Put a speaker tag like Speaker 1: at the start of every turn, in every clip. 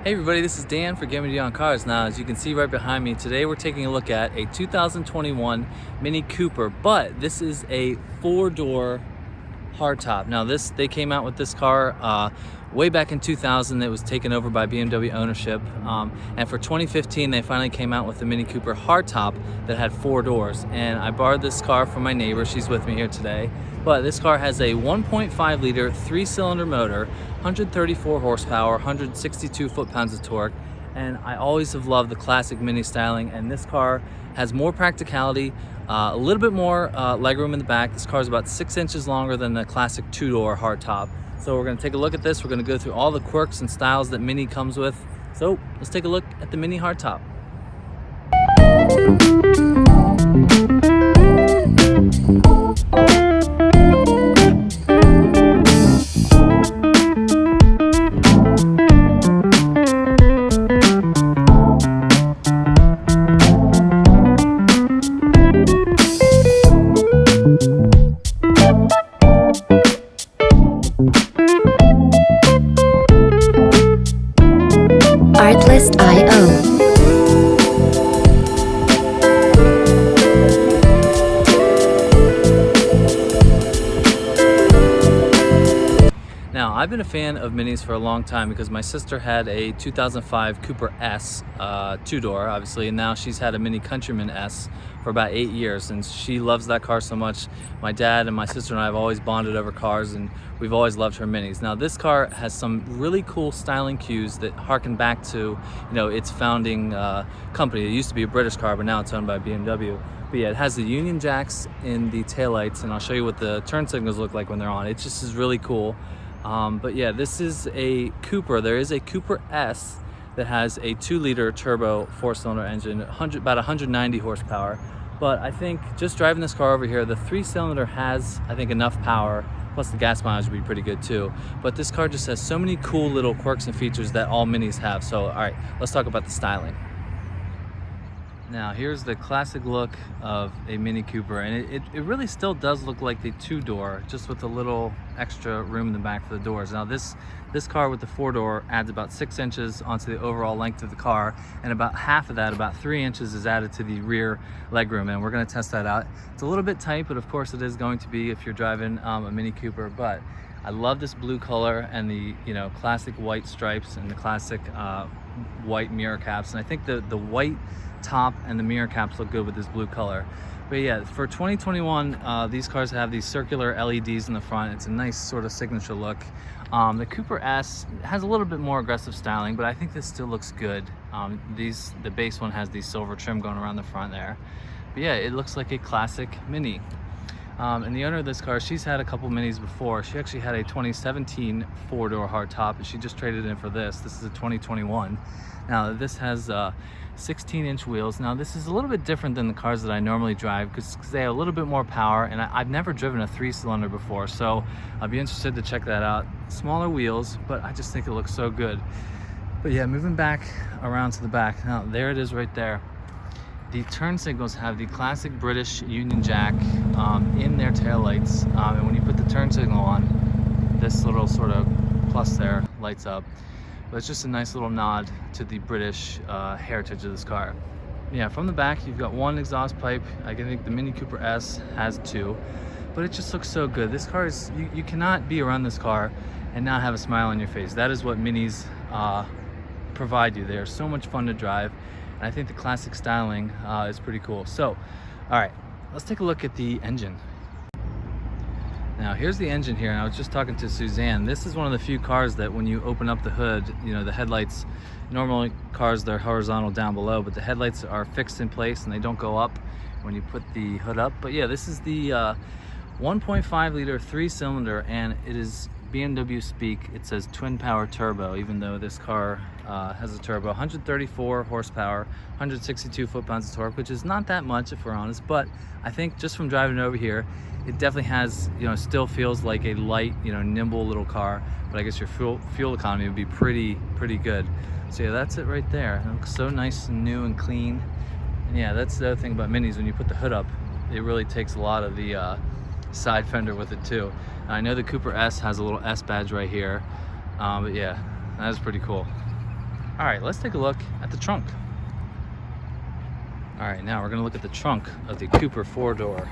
Speaker 1: Hey everybody, this is Dan for GemmyD on Cars. Now, as you can see right behind me, today we're taking a look at a 2021 Mini Cooper, but this is a four-door hardtop. Now they came out with this car way back in 2000. It was taken over by BMW ownership, and for 2015 they finally came out with the Mini Cooper hardtop that had four doors. And I borrowed this car from my neighbor. She's with me here today. But this car has a 1.5 liter three-cylinder motor, 134 horsepower, 162 foot-pounds of torque, and I always have loved the classic Mini styling, and this car has more practicality, a little bit more legroom in the back. This car is about 6 inches longer than the classic two-door hardtop. So we're going to take a look at this. We're going to go through all the quirks and styles that Mini comes with. So let's take a look at the Mini hardtop.
Speaker 2: Artlist.io.
Speaker 1: Now, I've been a fan of Minis for a long time because my sister had a 2005 Cooper S, two-door, obviously, and now she's had a Mini Countryman S for about 8 years, and she loves that car so much. My dad and my sister and I have always bonded over cars, and we've always loved her Minis. Now, this car has some really cool styling cues that harken back to, its founding company. It used to be a British car, but now it's owned by BMW. But yeah, it has the Union Jacks in the taillights, and I'll show you what the turn signals look like when they're on. It just is really cool. But yeah, this is a Cooper. There is a Cooper S that has a 2-liter turbo 4-cylinder engine, about 190 horsepower. But I think just driving this car over here, the 3-cylinder has, I think, enough power. Plus the gas mileage would be pretty good too. But this car just has so many cool little quirks and features that all Minis have. So all right, let's talk about the styling. Now here's the classic look of a Mini Cooper, and it really still does look like the two-door, just with a little extra room in the back for the doors. Now this car with the four-door adds about 6 inches onto the overall length of the car, and about half of that, about 3 inches, is added to the rear legroom, and we're going to test that out. It's a little bit tight, but of course it is going to be if you're driving a Mini Cooper. But I love this blue color and the classic white stripes and the classic white mirror caps, and I think the white top and the mirror caps look good with this blue color. But yeah, for 2021 these cars have these circular LEDs in the front. It's a nice sort of signature look. The Cooper S has a little bit more aggressive styling, but I think this still looks good. The base one has the silver trim going around the front there. But yeah, it looks like a classic Mini. And the owner of this car, she's had a couple Minis before. She actually had a 2017 four-door hardtop, and she just traded in for this. This is a 2021. Now this has 16-inch wheels. Now this is a little bit different than the cars that I normally drive because they have a little bit more power, and I've never driven a 3-cylinder before, so I'll be interested to check that out. Smaller wheels, but I just think it looks so good. But yeah, moving back around to the back. Now there it is right there. The turn signals have the classic British Union Jack in their taillights, and when you put the turn signal on, this little sort of plus there lights up. But it's just a nice little nod to the British heritage of this car. Yeah, from the back you've got one exhaust pipe. I think the Mini Cooper S has 2, but it just looks so good. This car is, you cannot be around this car and not have a smile on your face. That is what Minis provide you. They are so much fun to drive. And I think the classic styling is pretty cool. So, all right, let's take a look at the engine. Now here's the engine here, and I was just talking to Suzanne. This is one of the few cars that when you open up the hood, the headlights, normally cars, they're horizontal down below, but the headlights are fixed in place and they don't go up when you put the hood up. But yeah, this is the 1.5 liter 3-cylinder, and it is BMW speak. It says twin power turbo, even though this car has a turbo. 134 horsepower, 162 foot-pounds of torque, which is not that much if we're honest, but I think just from driving over here, it definitely has, still feels like a light, nimble little car, but I guess your fuel economy would be pretty good. So yeah, that's it right there. It looks so nice and new and clean. And yeah, that's the other thing about Minis. When you put the hood up, it really takes a lot of the side fender with it too. And I know the Cooper S has a little S badge right here, but yeah, that is pretty cool. All right, let's take a look at the trunk. All right, now we're gonna look at the trunk of the Cooper 4-door.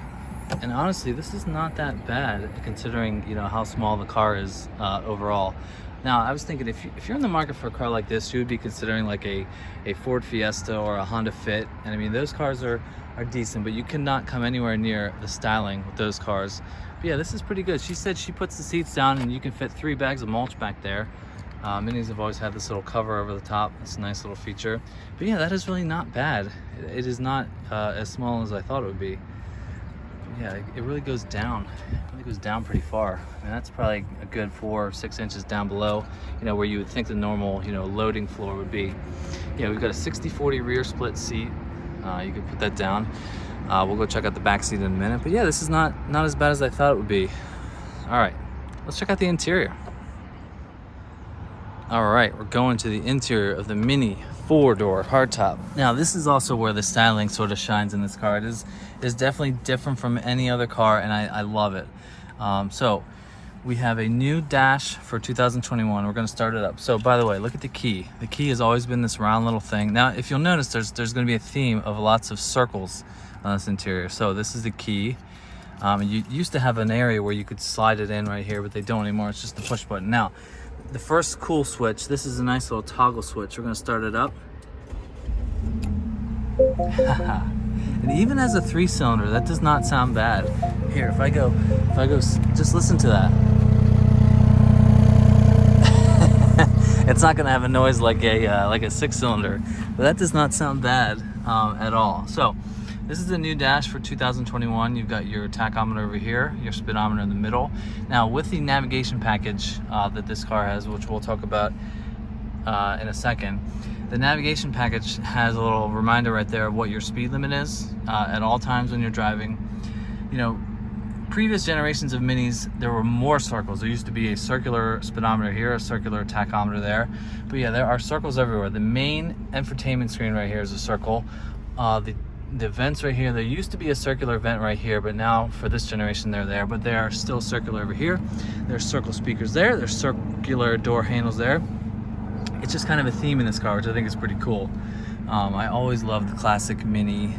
Speaker 1: And honestly, this is not that bad considering, you know, how small the car is overall. Now, I was thinking if you're in the market for a car like this, you would be considering like a Ford Fiesta or a Honda Fit. And I mean, those cars are decent, but you cannot come anywhere near the styling with those cars. But yeah, this is pretty good. She said she puts the seats down and you can fit 3 bags of mulch back there. Minis have always had this little cover over the top. It's a nice little feature. But yeah, that is really not bad. It is not as small as I thought it would be. Yeah, it really goes down. It really goes down pretty far. I mean, that's probably a good 4 or 6 inches down below, you know, where you would think the normal, you know, loading floor would be. Yeah, we've got a 60/40 rear split seat. You can put that down. We'll go check out the back seat in a minute. But yeah, this is not as bad as I thought it would be. All right, let's check out the interior. All right, we're going to the interior of the Mini 4-door hardtop. Now, this is also where the styling sort of shines in this car. It is definitely different from any other car, and I love it. So we have a new dash for 2021. We're gonna start it up. So by the way, look at the key. The key has always been this round little thing. Now, if you'll notice, there's gonna be a theme of lots of circles on this interior. So this is the key. You used to have an area where you could slide it in right here, but they don't anymore. It's just the push button. Now, the first cool switch, this is a nice little toggle switch. We're gonna start it up. And even as a 3-cylinder, that does not sound bad. Here, if I go, just listen to that. It's not gonna have a noise like a 6-cylinder, but that does not sound bad at all. So, this is the new dash for 2021. You've got your tachometer over here, your speedometer in the middle. Now, with the navigation package that this car has, which we'll talk about in a second, the navigation package has a little reminder right there of what your speed limit is at all times when you're driving. You know, previous generations of Minis, there were more circles. There used to be a circular speedometer here, a circular tachometer there. But yeah, there are circles everywhere. The main infotainment screen right here is a circle. The vents right here, there used to be a circular vent right here, but now for this generation they're there, but they are still circular over here. There's circle speakers there, there's circular door handles there. It's just kind of a theme in this car, which I think is pretty cool. I always loved the classic Mini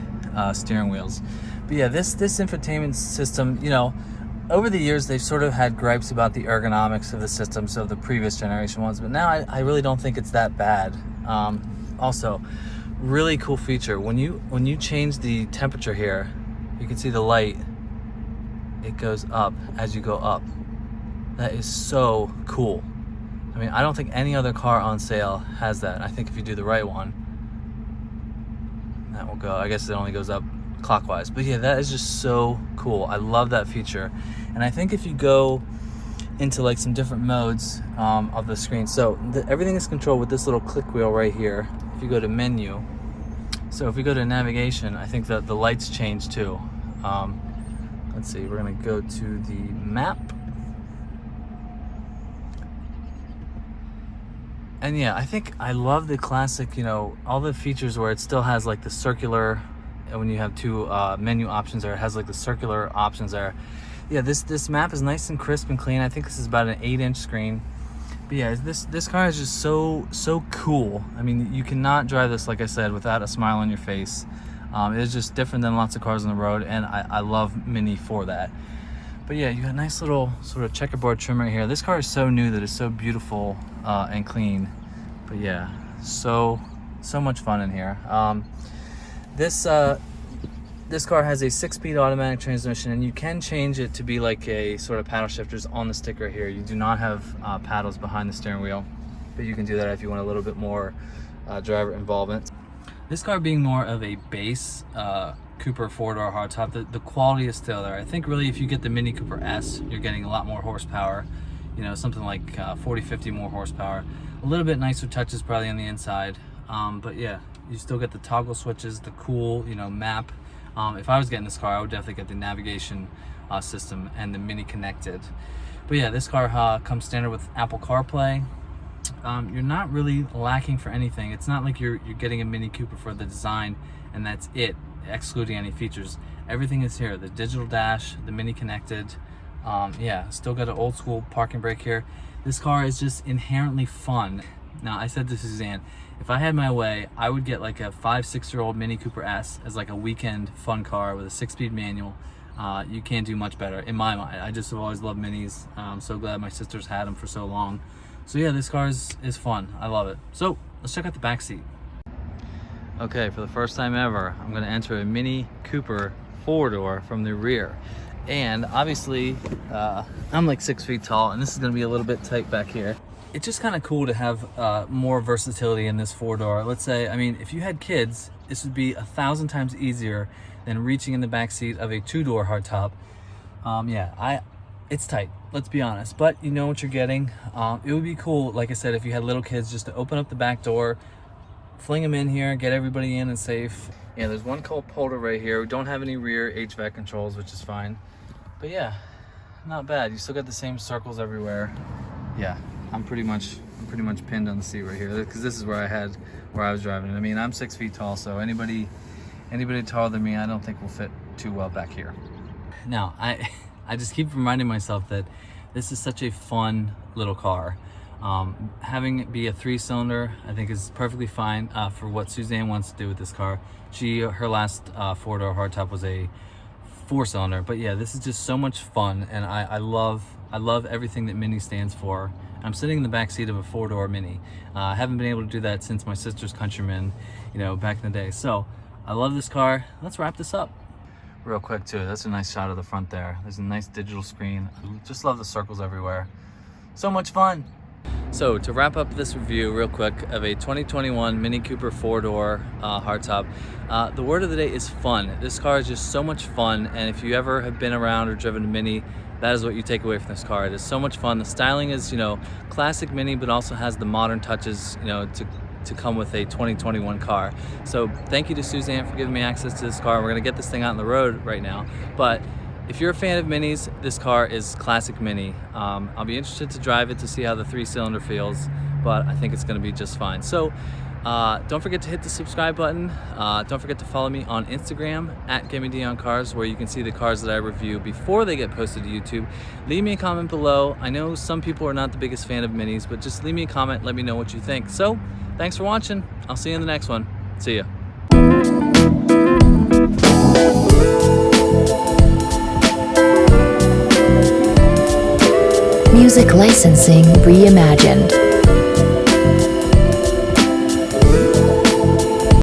Speaker 1: steering wheels. But yeah, this infotainment system, you know, over the years they've sort of had gripes about the ergonomics of the systems of the previous generation ones, but now I really don't think it's that bad. Also, really cool feature, when you change the temperature here, you can see the light, it goes up as you go up. That is so cool. I mean, I don't think any other car on sale has that. I think if you do the right one, that will go, I guess it only goes up clockwise, but yeah, that is just so cool. I love that feature. And I think if you go into like some different modes of the screen, so everything is controlled with this little click wheel right here. If you go to menu, so if we go to navigation, I think that the lights change too. Let's see, we're gonna go to the map. And yeah, I think I love the classic, you know, all the features where it still has like the circular, when you have 2 menu options there, it has like the circular options there. Yeah, this map is nice and crisp and clean. I think this is about an 8-inch screen. But yeah, this car is just so cool. I mean, you cannot drive this, like I said, without a smile on your face. It is just different than lots of cars on the road, and I love Mini for that. But yeah, you got a nice little sort of checkerboard trim right here. This car is so new that it's so beautiful and clean. But yeah, so much fun in here. This car has a 6-speed automatic transmission, and you can change it to be like a sort of paddle shifters on the stick right here. You do not have paddles behind the steering wheel, but you can do that if you want a little bit more driver involvement. This car being more of a base Cooper 4-door hardtop, the quality is still there. I think really if you get the Mini Cooper S, you're getting a lot more horsepower, you know, something like 40-50 more horsepower. A little bit nicer touches probably on the inside, but yeah, you still get the toggle switches, the cool, you know, map. If I was getting this car, I would definitely get the navigation system and the Mini connected. But yeah, this car comes standard with Apple CarPlay. You're not really lacking for anything. It's not like you're getting a Mini Cooper for the design and that's it, excluding any features. Everything is here. The digital dash, the Mini connected. Yeah, still got an old school parking brake here. This car is just inherently fun. Now, I said to Suzanne, if I had my way, I would get like a 5-6-year-old Mini Cooper S as like a weekend fun car with a 6-speed manual. You can't do much better, in my mind. I just have always loved Minis. I'm so glad my sister's had them for so long. So yeah, this car is fun. I love it. So let's check out the back seat. Okay, for the first time ever, I'm gonna enter a Mini Cooper 4-door from the rear. And obviously, I'm like 6 feet tall, and this is gonna be a little bit tight back here. It's just kind of cool to have more versatility in this 4-door. Let's say, I mean, if you had kids, this would be 1,000 times easier than reaching in the back seat of a 2-door hardtop. Yeah, it's tight, let's be honest, but you know what you're getting. It would be cool, like I said, if you had little kids, just to open up the back door, fling them in here, get everybody in and safe. Yeah, there's one cup holder right here. We don't have any rear HVAC controls, which is fine. But yeah, not bad. You still got the same circles everywhere. Yeah, I'm pretty much pinned on the seat right here, because this is where I was driving. I mean, I'm 6 feet tall, so anybody taller than me, I don't think will fit too well back here. Now, I just keep reminding myself that this is such a fun little car. Having it be a 3-cylinder, I think is perfectly fine for what Suzanne wants to do with this car. Her last 4-door hardtop was a 4-cylinder, but yeah, this is just so much fun, and I love everything that Mini stands for. I'm sitting in the back seat of a 4-door Mini. I haven't been able to do that since my sister's Countryman, back in the day. So I love this car. Let's wrap this up real quick too. That's a nice shot of the front there. There's a nice digital screen. Just love the circles everywhere. So much fun. So to wrap up this review real quick of a 2021 Mini Cooper 4-door hardtop, the word of the day is fun. This car is just so much fun, and if you ever have been around or driven a Mini, that is what you take away from this car. It is so much fun. The styling is, classic Mini, but also has the modern touches, to come with a 2021 car. So thank you to Suzanne for giving me access to this car. We're gonna get this thing out on the road right now. But if you're a fan of Minis, this car is classic Mini. I'll be interested to drive it to see how the 3-cylinder feels, but I think it's gonna be just fine. So don't forget to hit the subscribe button. Don't forget to follow me on Instagram at GemmyD on Cars, where you can see the cars that I review before they get posted to YouTube. Leave me a comment below. I know some people are not the biggest fan of Minis, but just leave me a comment, let me know what you think. So thanks for watching. I'll see you in the next one. See ya.
Speaker 2: Music licensing reimagined.